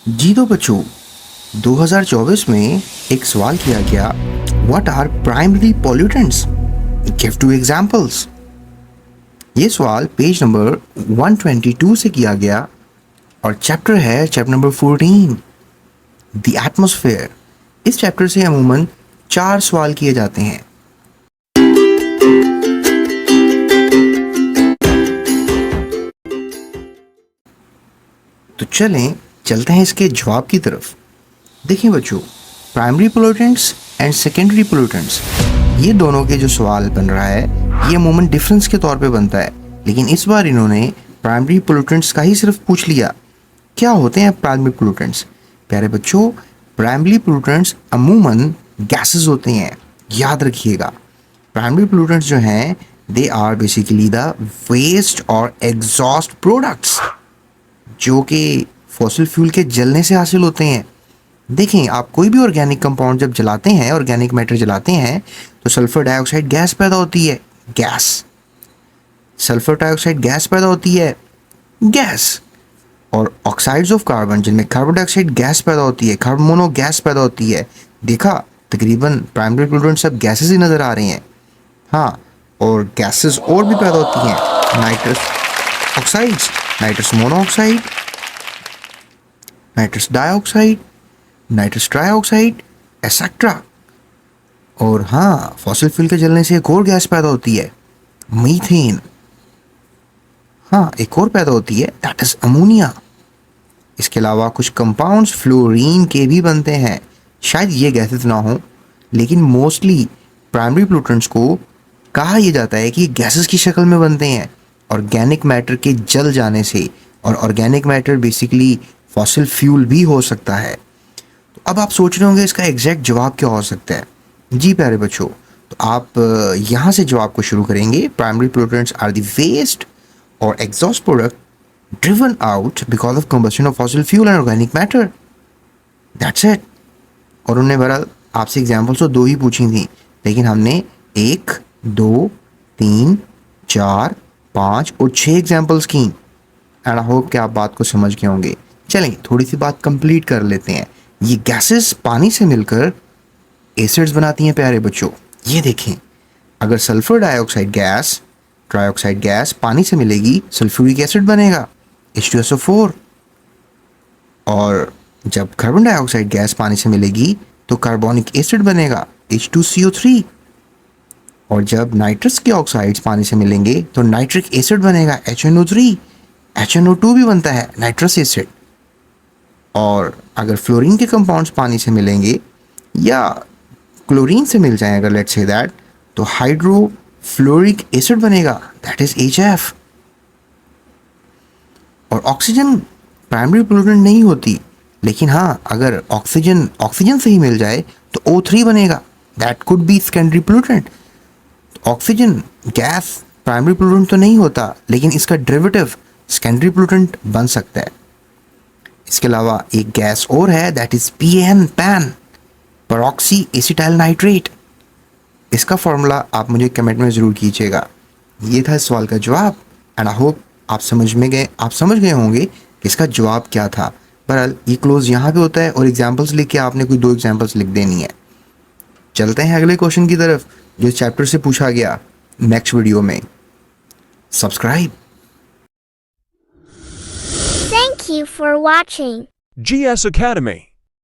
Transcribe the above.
जी तो बच्चों, 2024 में एक सवाल किया गया, what are primary pollutants, give two examples. ये सवाल पेज नंबर 122 से किया गया और चैप्टर है चैप्टर नंबर 14, द एटमॉस्फेयर। इस चैप्टर से अमूमन 4 सवाल किए जाते हैं। तो चलते हैं इसके जवाब की तरफ। देखिए बच्चों, primary pollutants and secondary pollutants, ये दोनों के जो सवाल बन रहा है ये अमूमन डिफरेंस के तौर पे बनता है, लेकिन इस बार इन्होंने प्राइमरी पोल्यूटेंट्स का ही सिर्फ पूछ लिया। क्या होते हैं प्राइमरी पोल्यूटेंट्स? प्यारे बच्चों, प्राइमरी पोल्यूटेंट्स अमूमन गैसेस होते हैं, याद रखिएगा। प्राइमरी पोल्यूटेंट्स जो हैं they are basically the waste और एग्जॉस्ट प्रोडक्ट्स जो कि फॉसिल फ्यूल के जलने से हासिल होते हैं। देखें, आप कोई भी ऑर्गेनिक कंपाउंड जब जलाते हैं, ऑर्गेनिक मैटर जलाते हैं, तो सल्फर डाइऑक्साइड गैस पैदा होती है, गैस। सल्फर डाइऑक्साइड गैस पैदा होती है, गैस। और ऑक्साइड्स ऑफ कार्बन जिनमें कार्बन डाइऑक्साइड गैस पैदा होती है, कार्बन मोनो गैस पैदा होती है। देखा, तकरीबन प्राइमरी पोल्यूटेंट सब गैसेस ही नज़र आ रही हैं। हाँ, और गैसेस और भी पैदा होती हैं, nitrous oxides, nitrous monoxide, nitrous dioxide, nitrous trioxide, etcetera. और हाँ, फॉसिल फ्यूल के जलने से एक और गैस पैदा होती है, मीथेन। हाँ, एक और पैदा होती है, दैट इज अमोनिया। इसके अलावा कुछ कंपाउंड्स फ्लोरीन के भी बनते हैं। शायद ये गैसेस ना हो, लेकिन मोस्टली प्राइमरी पोल्यूटेंट्स को कहा यह जाता है कि गैसेस की शक्ल में बनते हैं ऑर्गेनिक मैटर के जल जाने से। और organic matter basically fossil fuel भी हो सकता है। तो अब आप सोच रहे होंगे इसका एग्जैक्ट जवाब क्या हो सकता है। जी प्यारे बच्चों, तो आप यहाँ से जवाब को शुरू करेंगे। Primary pollutants are the waste और exhaust product driven out because of combustion of fossil fuel and organic matter, that's it. और उन्होंने बहरहाल आपसे एग्जाम्पल्स तो 2 ही पूछी थी, लेकिन हमने 1, 2, 3, 4, 5 और 6 एग्जाम्पल्स की। एंड आई होप कि आप बात को समझ गए होंगे। चलें, थोड़ी सी बात कंप्लीट कर लेते हैं। ये गैसेस पानी से मिलकर एसिड्स बनाती हैं प्यारे बच्चों। ये देखें, अगर sulphur dioxide gas, trioxide gas पानी से मिलेगी, सल्फ्यूरिक एसिड बनेगा, H2SO4। और जब कार्बन डाइऑक्साइड गैस पानी से मिलेगी तो कार्बोनिक एसिड बनेगा, H2CO3। और जब नाइट्रस के ऑक्साइड्स पानी से मिलेंगे तो नाइट्रिक एसिड बनेगा, HNO3। HNO2 भी बनता है, नाइट्रस एसिड। और अगर फ्लोरीन के कंपाउंड्स पानी से मिलेंगे या क्लोरीन से मिल जाएं, अगर लेट्स से दैट, तो हाइड्रोफ्लोरिक एसिड बनेगा, दैट इज HF। और ऑक्सीजन प्राइमरी पोल्यूटेंट नहीं होती, लेकिन हाँ, अगर ऑक्सीजन से ही मिल जाए तो O3 बनेगा, that could be secondary pollutant. Oxygen gas primary pollutant तो नहीं होता, लेकिन इसका डेरिवेटिव सेकेंडरी पोल्यूटेंट बन सकता है। इसके अलावा एक गैस और है, that is PAN, परऑक्सी acetyl nitrate. इसका फॉर्मूला आप मुझे कमेंट में ज़रूर कीजिएगा। ये था इस सवाल का जवाब। एंड आई होप आप समझ गए होंगे कि इसका जवाब क्या था। बहरहाल ये क्लोज यहाँ पे होता है और एग्जाम्पल्स लिख के आपने कोई 2 एग्जाम्पल्स लिख देनी है। चलते हैं अगले क्वेश्चन की तरफ जो इस चैप्टर से पूछा गया नेक्स्ट वीडियो में। Subscribe. Thank you for watching. GS Academy.